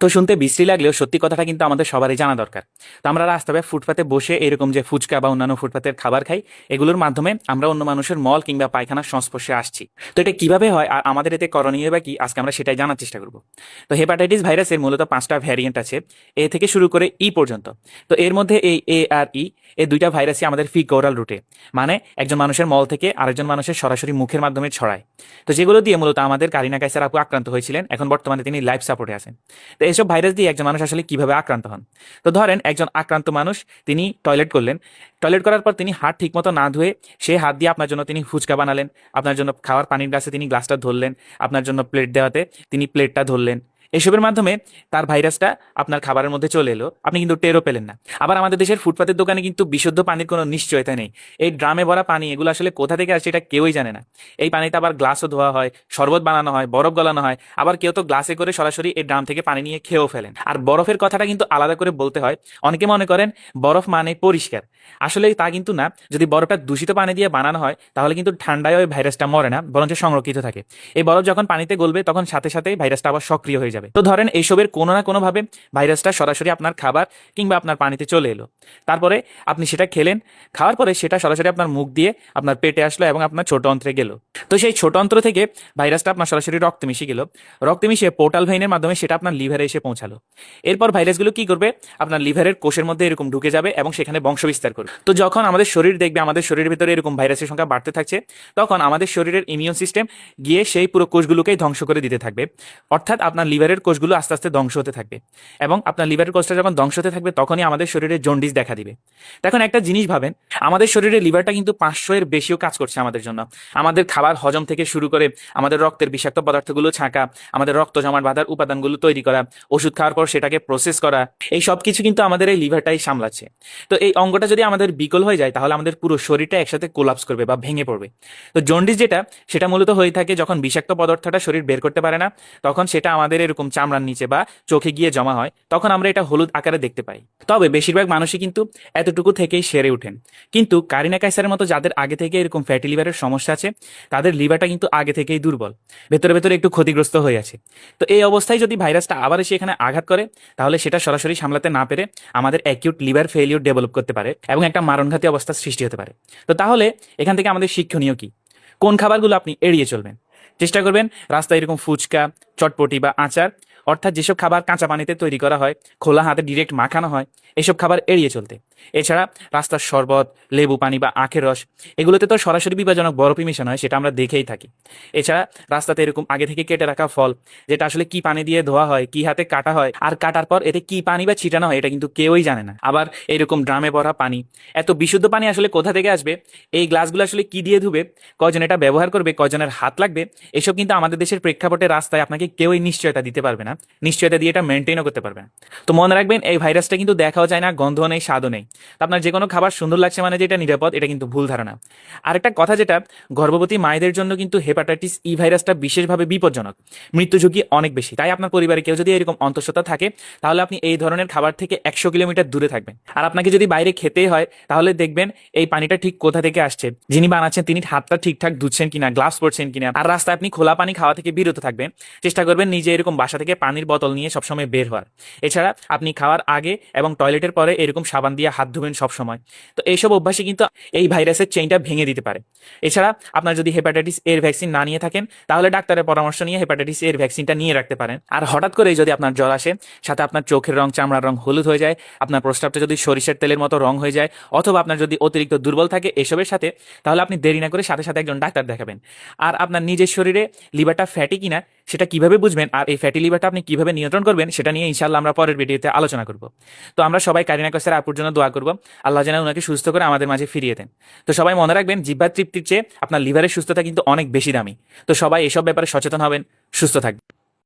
তো শুনতে বিশ্রী লাগলেও সত্যি কথাটা কিন্তু আমাদের সবারই জানা দরকার। তো আমরা রাস্তায় ফুটপাতে বসে এরকম যে ফুচকা বা অন্যান্য ফুটপাতের খাবার খাই, এগুলোর মাধ্যমে আমরা অন্য মানুষের মল কিংবা পায়খানার সংস্পর্শে আসছি। তো এটা কিভাবে হয় আর আমাদের এতে করণীয় বা কি, আজকে আমরা সেটাই জানার চেষ্টা করব। তো হেপাটাইটিস ভাইরাসের মূলত 5টা ভ্যারিয়েন্ট আছে, এ থেকে শুরু করে ই পর্যন্ত। তো এর মধ্যে এই এ আর ই, এই দুইটা ভাইরাসই আমাদের ফিকোরাল রুটে, মানে একজন মানুষের মল থেকে আরেকজন মানুষের সরাসরি মুখের মাধ্যমে ছড়ায়। তো যেগুলো দিয়ে মূলত আমাদের কারিনা কাইসার আপু আক্রান্ত হয়েছিলেন, এখন বর্তমানে তিনি লাইফ সাপোর্টে আছেন। তো এইসব ভাইরাস দিয়ে একজন মানুষ আসলে কিভাবে আক্রান্ত হন? তো ধরেন একজন আক্রান্ত মানুষ, তিনি টয়লেট করলেন, টয়লেট করার পর তিনি হাত ঠিকমতো না ধুয়ে সেই হাত দিয়ে আপনার জন্য তিনি ফুচকা বানালেন, আপনার জন্য খাওয়ার পানির গ্লাসে তিনি গ্লাসটা ধরলেন, আপনার জন্য প্লেট দেওয়াতে তিনি প্লেটটা ধরলেন। এসবের মাধ্যমে তার ভাইরাসটা আপনার খাবারের মধ্যে চলে এলো, আপনি কিন্তু টেরও পেলেন না। আবার আমাদের দেশের ফুটপাতের দোকানে কিন্তু বিশুদ্ধ পানির কোনো নিশ্চয়তা নেই। এই ড্রামে ভরা পানি, এগুলো আসলে কোথা থেকে আসছে এটা কেউই জানে না। এই পানিতে আবার গ্লাসও ধোয়া হয়, শরবত বানানো হয়, বরফ গলানো হয়, আবার কেউ তো গ্লাসে করে সরাসরি এই ড্রাম থেকে পানি নিয়ে খেয়েও ফেলেন। আর বরফের কথাটা কিন্তু আলাদা করে বলতে হয়। অনেকে মনে করেন বরফ মানে পরিষ্কার, আসলে তা কিন্তু না। যদি বরফটা দূষিত পানি দিয়ে বানানো হয় তাহলে কিন্তু ঠান্ডায় ওই ভাইরাসটা মরে না, বরঞ্চ সংরক্ষিত থাকে। এই বরফ যখন পানিতে গলবে তখন সাথে সাথে ভাইরাসটা আবার সক্রিয় হয়ে যাবে। তো ধরেন এইসবের কোনো না কোনোভাবে ভাইরাসটা সরাসরি আপনার খাবার কিংবা আপনার পানিতে চলে এলো, তারপরে আপনি সেটা খেলেন, খাওয়ার পরে সেটা সরাসরি আপনার মুখ দিয়ে আপনার পেটে আসলো এবং আপনার ছোট অন্ত্রে গেল। তো সেই ছোট অন্ত্র থেকে ভাইরাসটা আপনার সরাসরি রক্তে মিশে গেল, রক্তে মিশে পোর্টাল ভেইনের মাধ্যমে সেটা আপনার লিভারে এসে পৌঁছালো। এরপর ভাইরাসগুলো কি করবে? আপনার লিভারের কোষের মধ্যে এরকম ঢুকে যাবে এবং সেখানে বংশবিস্তার করবে। তো যখন আমাদের শরীর দেখবে আমাদের শরীরের ভিতরে এরকম ভাইরাসের সংখ্যা বাড়তে থাকছে, তখন আমাদের শরীরের ইমিউন সিস্টেম গিয়ে সেই পুরো কোষগুলোকেই ধ্বংস করে দিতে থাকবে। অর্থাৎ আপনার লিভারের কোষগুলো আস্তে আস্তে ধ্বংস হতে থাকবে, এবং আপনার লিভারের কোষটা যখন ধ্বংস হতে থাকবে তখনই আমাদের শরীরে জন্ডিস দেখা দিবে। এখন একটা জিনিস ভাবেন, আমাদের শরীরে লিভারটা কিন্তু 500-এর বেশিও কাজ করছে আমাদের জন্য। আমাদের খাবার হজম থেকে শুরু করে আমাদের রক্তের বিষাক্ত পদার্থগুলো ছাঁকা, আমাদের রক্ত জমাট বাঁধার উপাদানগুলো তৈরি করা, ওষুধ খাওয়ার পর সেটাকে প্রসেস করা, এই সব কিছু কিন্তু আমাদের এই লিভারটাই সামলাচ্ছে। তো এই অঙ্গটা যদি আমাদের বিকল হয়ে যায় তাহলে আমাদের পুরো শরীরটা একসাথে কোলাপস করবে বা ভেঙে পড়বে। তো জন্ডিস যেটা, সেটা মূলত হয়ে থাকে যখন বিষাক্ত পদার্থটা শরীর বের করতে পারে না, তখন সেটা আমাদের এরকম চামড়ার নিচে বা চোখে গিয়ে জমা হয়, তখন আমরা এটা হলুদ আকারে দেখতে পাই। তবে বেশিরভাগ মানুষই কিন্তু এতটুকু থেকেই সেরে ওঠেন। কিন্তু কারিনা কাইসারের মতো যাদের আগে থেকে এরকম ফ্যাটি লিভারের সমস্যা আছে, তাদের লিভারটা কিন্তু আগে থেকেই দুর্বল, ভেতরে ভেতরে একটু ক্ষতিগ্রস্ত হয়ে আছে। তো এই অবস্থায় যদি ভাইরাসটা আবার এসে এখানে আঘাত করে, তাহলে সেটা সরাসরি সামলাতে না পেরে আমাদের অ্যাকিউট লিভার ফেলিওর ডেভেলপ করতে পারে এবং একটা মারণঘাতী অবস্থার সৃষ্টি হতে পারে। তো তাহলে এখান থেকে আমাদের শিক্ষণীয় কি? কোন খাবারগুলো আপনি এড়িয়ে চলবেন? চেষ্টা করবেন রাস্তায় এরকম ফুচকা, চটপটি বা আচার, অর্থাৎ যেসব খাবার কাঁচা পানিতে তৈরি করা হয়, খোলা হাতে ডিরেক্ট মাখানো হয়, এসব খাবার এড়িয়ে চলতে। এছাড়া রাস্তার শরবত, লেবু পানি বা আখের রস, এগুলোতে তো সরাসরি বিপজ্জনক বরফই মেশানো হয়, সেটা আমরা দেখেই থাকি। এছাড়া রাস্তাতে এরকম আগে থেকে কেটে রাখা ফল, যেটা আসলে কি পানি দিয়ে ধোয়া হয়, কি হাতে কাটা হয়, আর কাটার পর এতে কি পানি বা ছিটানো হয়, এটা কিন্তু কেউই জানে না। আবার এরকম ড্রামে ভরা পানি, এত বিশুদ্ধ পানি আসলে কোথা থেকে আসবে? এই গ্লাসগুলো আসলে কি দিয়ে ধুবে? কয়জন এটা ব্যবহার করবে? কয়জনের হাত লাগবে? এসব কিন্তু আমাদের দেশের প্রেক্ষাপটে রাস্তায় আপনাকে কেউই নিশ্চয়তা দিতে পারবে না, নিশ্চয়তা দিয়ে এটা মেনটেনও করতে পারবে না। তো মনে রাখবেন, এই ভাইরাসটা কিন্তু দেখাও যায় না, গন্ধ নেই, স্বাদও নেই। তো আপনার যে কোনো খাবার সুন্দর লাগছে মানে যে এটা নিরাপদ, এটা কিন্তু ভুল ধারণা। আরেকটা কথা, যেটা গর্ভবতী মায়েদের জন্য কিন্তু হেপাটাইটিস ই ভাইরাসটা বিশেষভাবে বিপজ্জনক, মৃত্যু ঝুঁকি অনেক বেশি। তাই আপনার পরিবারে কেউ যদি এরকম অন্তঃসত্ত্বা থাকে, তাহলে আপনি এই ধরনের খাবার থেকে 100 কিলোমিটার দূরে থাকবেন। আর আপনাকে যদি বাইরে খেতেই হয়, তাহলে দেখবেন এই পানিটা ঠিক কোথা থেকে আসছে, যিনি বানাচ্ছেন তিনি হাতটা ঠিকঠাক ধুচ্ছেন কিনা, গ্লাভস পরছেন কিনা। আর রাস্তায় আপনি খোলা পানি খাওয়া থেকে বিরত থাকবেন, চেষ্টা করবেন নিজে এরকম বাসা থেকে পানির বোতল নিয়ে সবসময় বের হওয়ার। এছাড়া আপনি খাওয়ার আগে এবং টয়লেটের পরে এরকম সাবান দিয়ে হাত ধুবেন সবসময়। তো এইসব অভ্যাসই কিন্তু এই ভাইরাসের চেইনটা ভেঙে দিতে পারে। এছাড়া আপনার যদি হেপাটাইটিস এর ভ্যাকসিন না নিয়ে থাকেন, তাহলে ডাক্তারের পরামর্শ নিয়ে হেপাটাইটিস এর ভ্যাকসিনটা নিয়ে রাখতে পারেন। আর হঠাৎ করে যদি আপনার জ্বর আসে, সাথে আপনার চোখের রং, চামড়ার রং হলুদ হয়ে যায়, আপনার প্রস্রাবটা যদি সরিষার তেলের মতো রং হয়ে যায়, অথবা আপনার যদি অতিরিক্ত দুর্বল থাকে এসবের সাথে, তাহলে আপনি দেরি না করে সাথে সাথে একজন ডাক্তার দেখাবেন। আর আপনার নিজের শরীরে লিভারটা ফ্যাটি কিনা সেটা কিভাবে বুঝবেন, আর এই ফ্যাটি লিভারটা আপনি কিভাবে নিয়ন্ত্রণ করবেন, সেটা নিয়ে ইনশাআল্লাহ আমরা পরের ভিডিওতে আলোচনা করব। তো আমরা সবাই কারিনা কাইসার আপুর জন্য দোয়া করব, আল্লাহ যেন ওনাকে সুস্থ করে আমাদের মাঝে ফিরিয়ে দেন। তো সবাই মনে রাখবেন, জিহ্বার তৃপ্তির চেয়ে আপনার লিভারের সুস্থতা কিন্তু অনেক বেশি দামি। তো সবাই এসব ব্যাপারে সচেতন হবেন, সুস্থ থাকবেন।